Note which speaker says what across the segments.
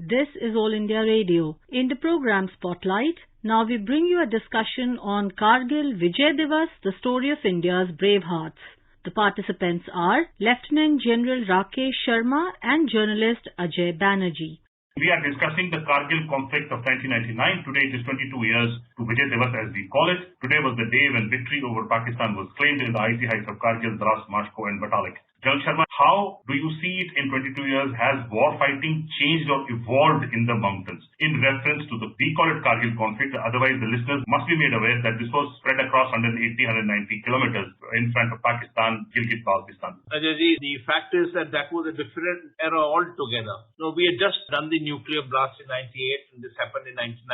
Speaker 1: This is All India Radio. In the program Spotlight, now we bring you a discussion on Kargil Vijay Divas, the story of India's brave hearts. The participants are Lieutenant General Rakesh Sharma and journalist Ajay Banerjee.
Speaker 2: We are discussing the Kargil conflict of 1999. Today it is 22 years to Vijay Divas as we call it. Today was the day when victory over Pakistan was claimed in the icy heights of Kargil, Dras, Mashko and Batalik. General Sharma, how do you see it in 22 years? Has war fighting changed or evolved in the mountains? In reference to we call it Kargil conflict, otherwise the listeners must be made aware that this was spread across 180-190 kilometers in front of Pakistan, Gilgit-Baltistan.
Speaker 3: Ajay, the fact is that was a different era altogether. So we had just done the nuclear blast in 98 and this happened in 99.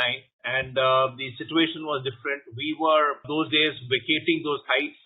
Speaker 3: And the situation was different. We were, those days, vacating those heights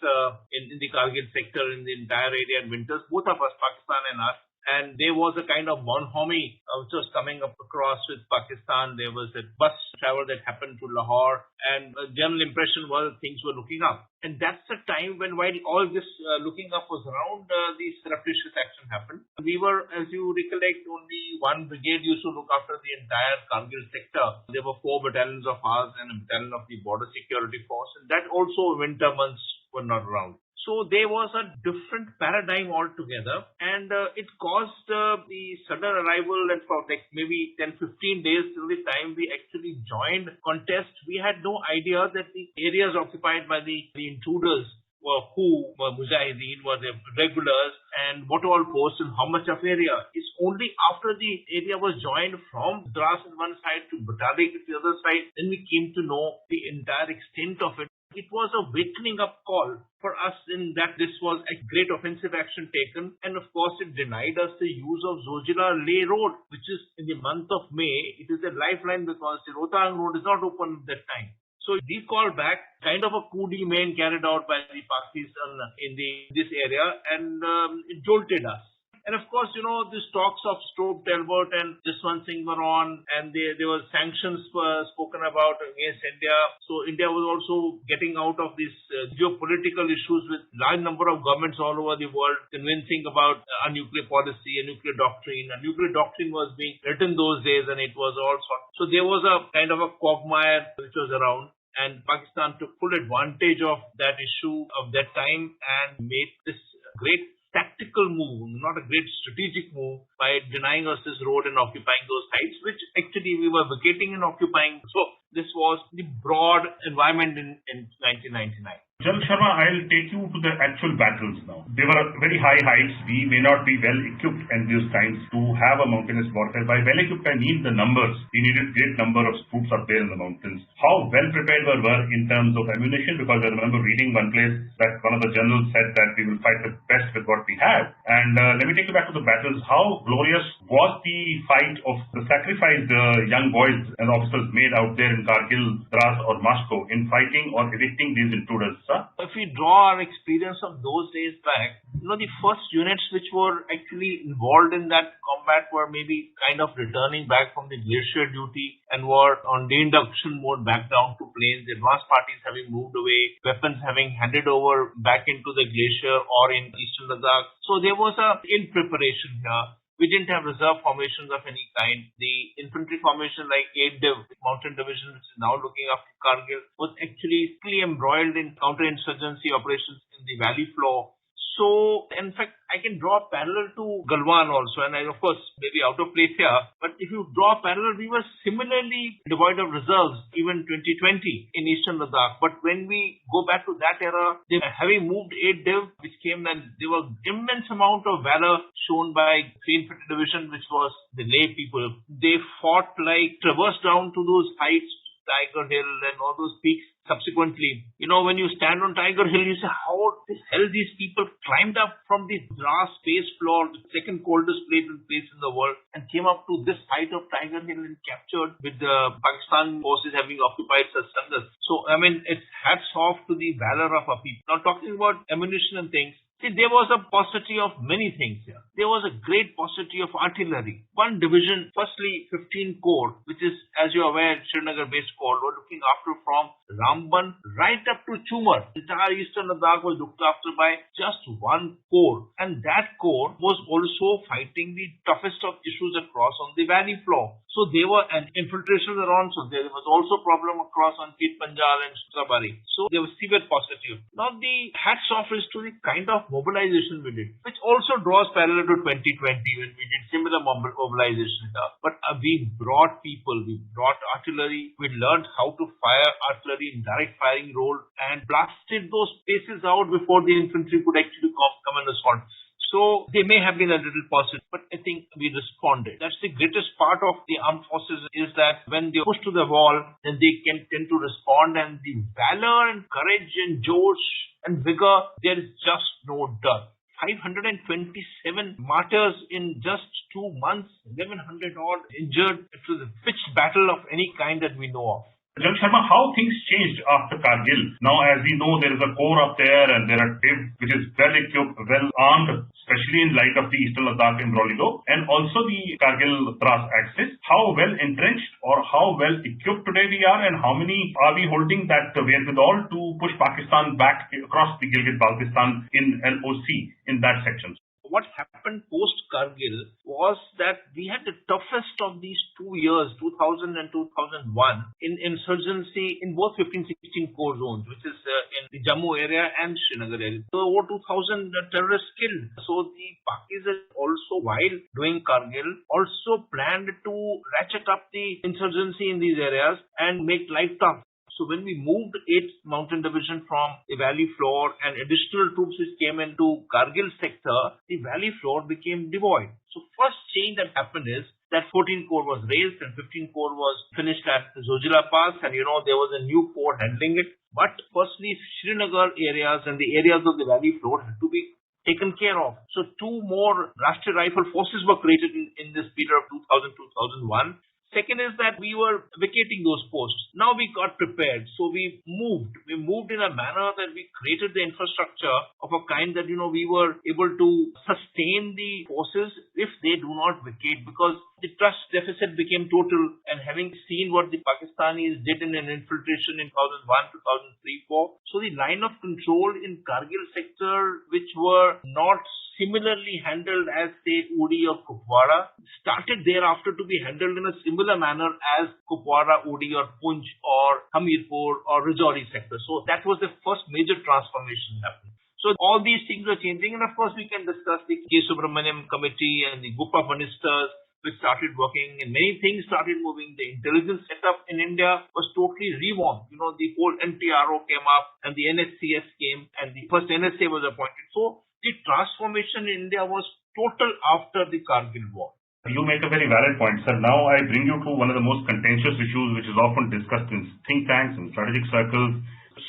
Speaker 3: in the Kargil sector in the entire area in winters, both of us, Pakistan and us. And there was a kind of bonhomie which was coming up across with Pakistan. There was a bus travel that happened to Lahore, and the general impression was things were looking up. And that's the time when, while all this looking up was around, the surreptitious action happened. We were, as you recollect, only one brigade used to look after the entire Kargil sector. There were 4 battalions of ours and a battalion of the Border Security Force, and that also winter months were not around. So there was a different paradigm altogether, and it caused the sudden arrival, and for like maybe 10-15 days till the time we actually joined contest, we had no idea that the areas occupied by the intruders were who were Mujahideen, were the regulars, and what all posts and how much of area. It's only after the area was joined from Dras on one side to Batalik to the other side, then we came to know the entire extent of it. It was a wakening up call for us in that this was a great offensive action taken, and of course it denied us the use of Zojila-Leh road, which is in the month of May. It is a lifeline because the Rohtang road is not open at that time. So we called back, kind of a coup de main carried out by the Pakis in this area, and it jolted us. And of course, these talks of Stoke Talbot and Jaswant Singh were on, and there were sanctions spoken about against India. So India was also getting out of these geopolitical issues with large number of governments all over the world, convincing about a nuclear policy, a nuclear doctrine. A nuclear doctrine was being written those days, and it was all sort. So there was a kind of a quagmire which was around. And Pakistan took full advantage of that issue of that time and made this great tactical move, not a great strategic move, by denying us this road and occupying those sites, which actually we were vacating and occupying. So this was the broad environment in 1999.
Speaker 2: General Sharma, I'll take you to the actual battles now. They were at very high heights. We may not be well equipped in these times to have a mountainous warfare. By well equipped, I mean the numbers. We needed great number of troops up there in the mountains. How well prepared we were in terms of ammunition? Because I remember reading one place that one of the generals said that we will fight the best with what we have. And let me take you back to the battles. How glorious was the fight of the sacrifice the young boys and officers made out there in Kargil, Dras or Mashko in fighting or evicting these intruders?
Speaker 3: If we draw our experience of those days back, the first units which were actually involved in that combat were maybe kind of returning back from the glacier duty and were on de-induction mode back down to plains, advanced parties having moved away, weapons having handed over back into the glacier or in eastern Ladakh. So there was in preparation here. We didn't have reserve formations of any kind. The infantry formation like 8 Mountain Division, which is now looking after Kargil, was actually embroiled in counterinsurgency operations in the valley floor. So, in fact, I can draw a parallel to Galwan also, and of course, maybe out of place here, but if you draw a parallel, we were similarly devoid of reserves, even 2020 in eastern Ladakh. But when we go back to that era, they having moved 8 Div, which came, and there was immense amount of valor shown by 3 Infantry Division, which was the Leh people. They fought traversed down to those heights, Tiger Hill and all those peaks. Subsequently, when you stand on Tiger Hill, you say, how the hell these people climbed up from the Dras space floor, the second coldest place in the world, and came up to this height of Tiger Hill and captured with the Pakistan forces having occupied such centers. So, it's hats off to the valor of our people. Now, talking about ammunition and things, see, there was a paucity of many things here. There was a great paucity of artillery. One division, firstly 15 Corps, which is, as you're aware, Srinagar-based Corps, were looking after from Ramban right up to Chumar. The entire eastern Ladakh was looked after by just one Corps. And that Corps was also fighting the toughest of issues across on the valley floor. So they were, and infiltrations were on, so there was also problem across on Kit Panjal and Sabari. So there was severe positive. Now the hats off is to the kind of mobilization we did, which also draws parallel to 2020 when we did similar mobilization. But we brought people, we brought artillery, we learned how to fire artillery in direct firing role and blasted those spaces out before the infantry could actually come and respond. So they may have been a little positive, but I think we responded. That's the greatest part of the armed forces, is that when they push to the wall, then they can tend to respond, and the valor and courage and josh and vigor, there is just no doubt. 527 martyrs in just 2 months, 1,100 odd injured. It was the pitched battle of any kind that we know of.
Speaker 2: Jan Sharma, how things changed after Kargil? Now, as we know, there is a corps up there and there are TIV, which is well equipped, well armed, especially in light of the Eastern Ladakh imbroglio, and also the Kargil Dras axis. How well entrenched or how well equipped today we are, and how many are we holding that wherewithal to push Pakistan back across the Gilgit-Baltistan in LOC in that section?
Speaker 3: What happened post-Kargil was that we had the toughest of these 2 years, 2000 and 2001, in insurgency in both 15-16 core zones, which is in the Jammu area and Srinagar area. So over 2,000 terrorists killed. So the Pakis also, while doing Kargil, also planned to ratchet up the insurgency in these areas and make life tough. So when we moved 8th Mountain Division from the valley floor and additional troops which came into Kargil sector, the valley floor became devoid. So first change that happened is that 14 Corps was raised and 15 Corps was finished at Zojila Pass, and there was a new corps handling it. But firstly, Srinagar areas and the areas of the valley floor had to be taken care of. So 2 more Rashtriya Rifle forces were created in this period of 2000-2001. Second is that we were vacating those posts. Now we got prepared. So we moved. We moved in a manner that we created the infrastructure of a kind that, we were able to sustain the forces if they do not vacate, because the trust deficit became total. And having seen what the Pakistanis did in an infiltration in 2001, 2003, 2004, so the line of control in Kargil sector, which were not similarly handled as, say, Uri or Kupwara, started thereafter to be handled in a similar manner as Kupwara, Uri or Punch or Hamirpur or Rajouri sector. So that was the first major transformation happening. So all these things are changing, and of course we can discuss the K. Subramaniam committee and the Gupta ministers, which started working, and many things started moving. The intelligence setup in India was totally revamped. The whole NTRO came up and the NSCS came and the first NSA was appointed. So the transformation in India was total after the Kargil war.
Speaker 2: You make a very valid point, sir. Now I bring you to one of the most contentious issues which is often discussed in think tanks and strategic circles.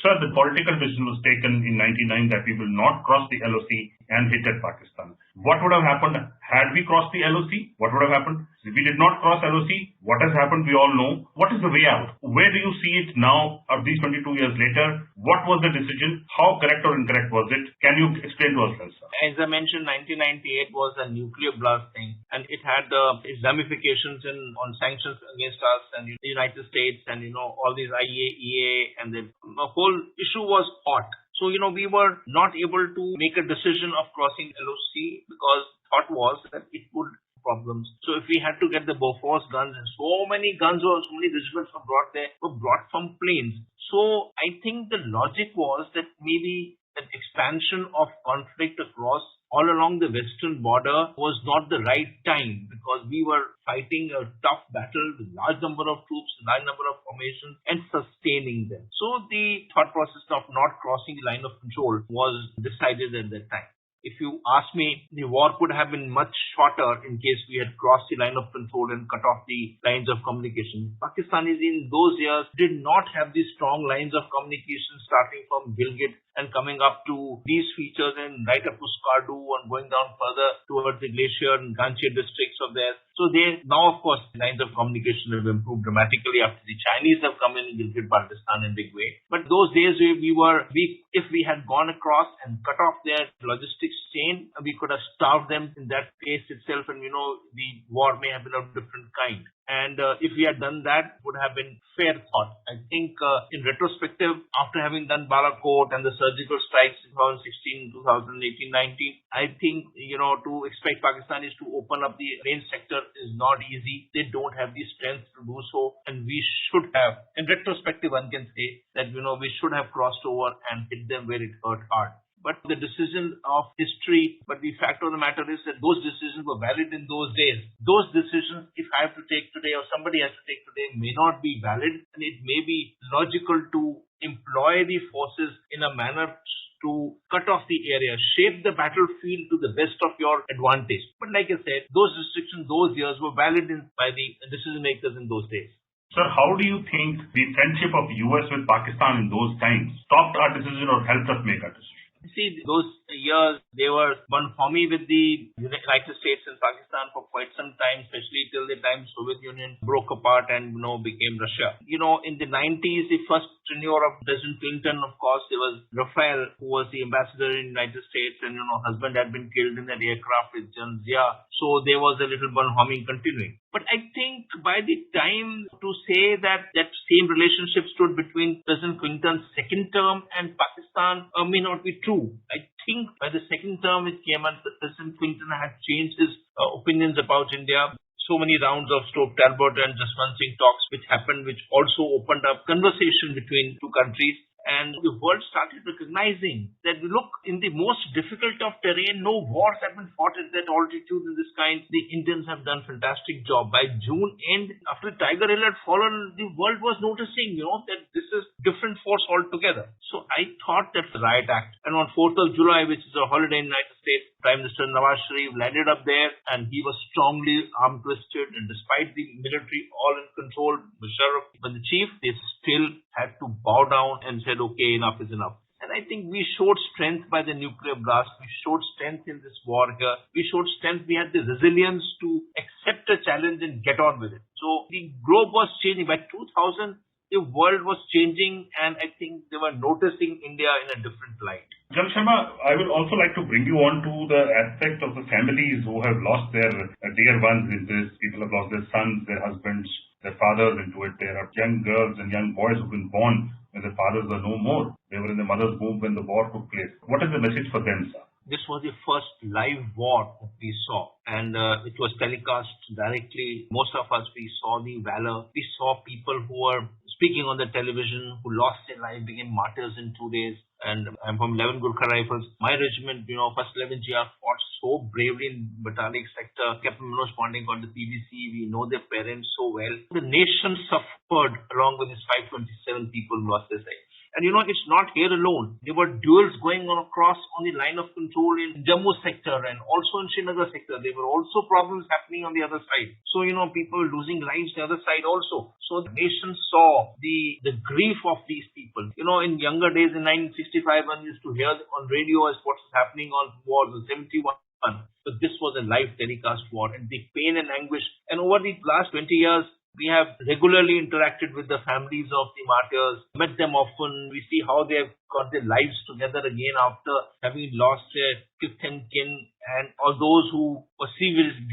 Speaker 2: Sir, the political decision was taken in 1999 that we will not cross the LOC and hit at Pakistan. What would have happened had we crossed the LOC? What would have happened? If we did not cross LOC, what has happened we all know. What is the way out? Where do you see it now, of these 22 years later? What was the decision? How correct or incorrect was it? Can you explain to us, sir?
Speaker 3: As I mentioned, 1998 was a nuclear blast thing, and it had its ramifications on sanctions against us and the United States and all these IAEA, and the whole issue was hot. So, we were not able to make a decision of crossing LOC because thought was that it would problems. So if we had to get the Bofors guns, and so many guns or so many regiments were brought from planes. So I think the logic was that maybe an expansion of conflict across all along the western border was not the right time, because we were fighting a tough battle with large number of troops, large number of formations, and sustaining them. So the thought process of not crossing the line of control was decided at that time. If you ask me, the war could have been much shorter in case we had crossed the line of control and cut off the lines of communication. Pakistanis in those years did not have these strong lines of communication starting from Gilgit and coming up to these features and right up to Skardu and going down further towards the glacier and Ganjir districts of theirs. So now, of course, lines of communication have improved dramatically after the Chinese have come in Gilgit-Baltistan in a big way. But those days if we had gone across and cut off their logistics chain, we could have starved them in that case itself, and the war may have been of different kind. And if we had done that, would have been fair thought. I think in retrospective, after having done Balakot and the surgical strikes in 2016, 2018, 19, I think, to expect Pakistanis to open up the range sector is not easy. They don't have the strength to do so. And we should have, in retrospective, one can say that, we should have crossed over and hit them where it hurt hard. But the decision of history, but the fact of the matter is that those decisions were valid in those days. Those decisions, if I have to take today or somebody has to take today, may not be valid, and it may be logical to employ the forces in a manner to cut off the area, shape the battlefield to the best of your advantage. But like I said, those restrictions, those years were valid by the decision makers in those days.
Speaker 2: Sir, how do you think the friendship of US with Pakistan in those times stopped our decision or helped us make our decision?
Speaker 3: See, those years, they were one homie with the United States and Pakistan for quite some time, especially till the time Soviet Union broke apart and, became Russia. In the 90s, the first tenure of President Clinton, of course, there was Rafael, who was the ambassador in the United States, and, husband had been killed in that aircraft with Jan Zia. So there was a little one homie continuing. But I think by the time to say that same relationship stood between President Clinton's second term and Pakistan may not be true. I think by the second term it came out that President Clinton had changed his opinions about India. So many rounds of Stoke Talbot and Jaswant Singh talks which happened, which also opened up conversation between two countries. And the world started recognizing that, look, in the most difficult of terrain, no wars have been fought at that altitude in this kind. The Indians have done a fantastic job. By June end, after Tiger Hill had fallen, the world was noticing, that this is different force altogether. So I thought that the Riot Act, and on 4th of July, which is a holiday in the United States, Prime Minister Nawaz Sharif landed up there, and he was strongly arm-twisted, and despite the military all in control, Musharraf was the chief, they still had to bow down and said, okay, enough is enough. And I think we showed strength by the nuclear blast. We showed strength in this war here. We showed strength. We had the resilience to accept a challenge and get on with it. So the globe was changing. By 2000, the world was changing, and I think they were noticing India in a different light.
Speaker 2: Jan Sharma, I would also like to bring you on to the aspect of the families who have lost their dear ones in this. People have lost their sons, their husbands, their fathers into it. There are young girls and young boys who've been born when their fathers were no more. They were in their mother's womb when the war took place. What is the message for them, sir?
Speaker 3: This was the first live war that we saw, and it was telecast directly. Most of us, we saw the valor. We saw people who were speaking on the television, who lost their life, became martyrs in 2 days. And I'm from 11 Gurkha Rifles. My regiment, first 11 GR fought so bravely in Batalic sector. Captain Manoj Pandey got the PVC. We know their parents so well. The nation suffered along with his 527 people who lost their life. And it's not here alone. There were duels going on across on the line of control in Jammu sector and also in Srinagar sector. There were also problems happening on the other side. So, people losing lives the other side also. So the nation saw the grief of these people. In younger days in 1965, one used to hear on radio as what's happening on wars in 71. But this was a live telecast war, and the pain and anguish. And over the last 20 years, we have regularly interacted with the families of the martyrs, met them often. We see how they have got their lives together again after having lost their kith and kin, and all those who were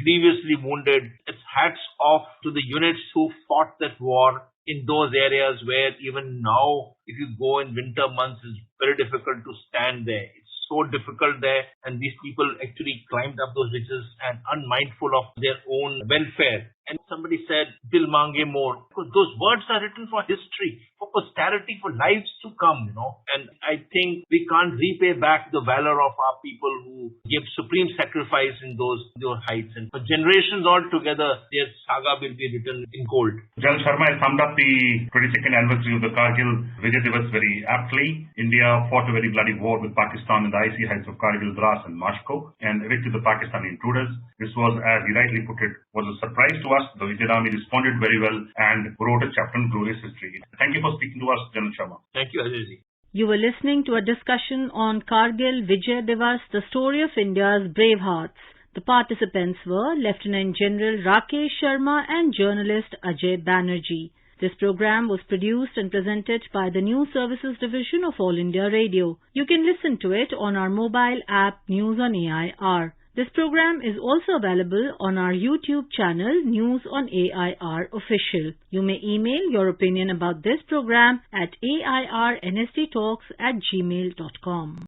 Speaker 3: grievously wounded. It's hats off to the units who fought that war in those areas where even now, if you go in winter months, it's very difficult to stand there. It's so difficult there, and these people actually climbed up those ridges and unmindful of their own welfare. And somebody said, Dil mange more. Because those words are written for history, for posterity, for lives to come, And I think we can't repay back the valor of our people who gave supreme sacrifice in those heights. And for generations altogether, their saga will be written in gold.
Speaker 2: Jan Sharma has summed up the 22nd anniversary of the Kargil Vijay Divas very aptly. India fought a very bloody war with Pakistan in the icy heights of Kargil, Dras and Mashko and evicted the Pakistani intruders. This was, as he rightly put it, was a surprise to us. The Indian Army responded very well and wrote a chapter in glorious history. Thank you for speaking to us, General Sharma.
Speaker 3: Thank you, Ajay.
Speaker 1: You were listening to a discussion on Kargil Vijay Divas, the story of India's bravehearts. The participants were Lieutenant General Rakesh Sharma and journalist Ajay Banerjee. This program was produced and presented by the News Services Division of All India Radio. You can listen to it on our mobile app News on AIR. This program is also available on our YouTube channel News on AIR Official. You may email your opinion about this program at airnsttalks@gmail.com.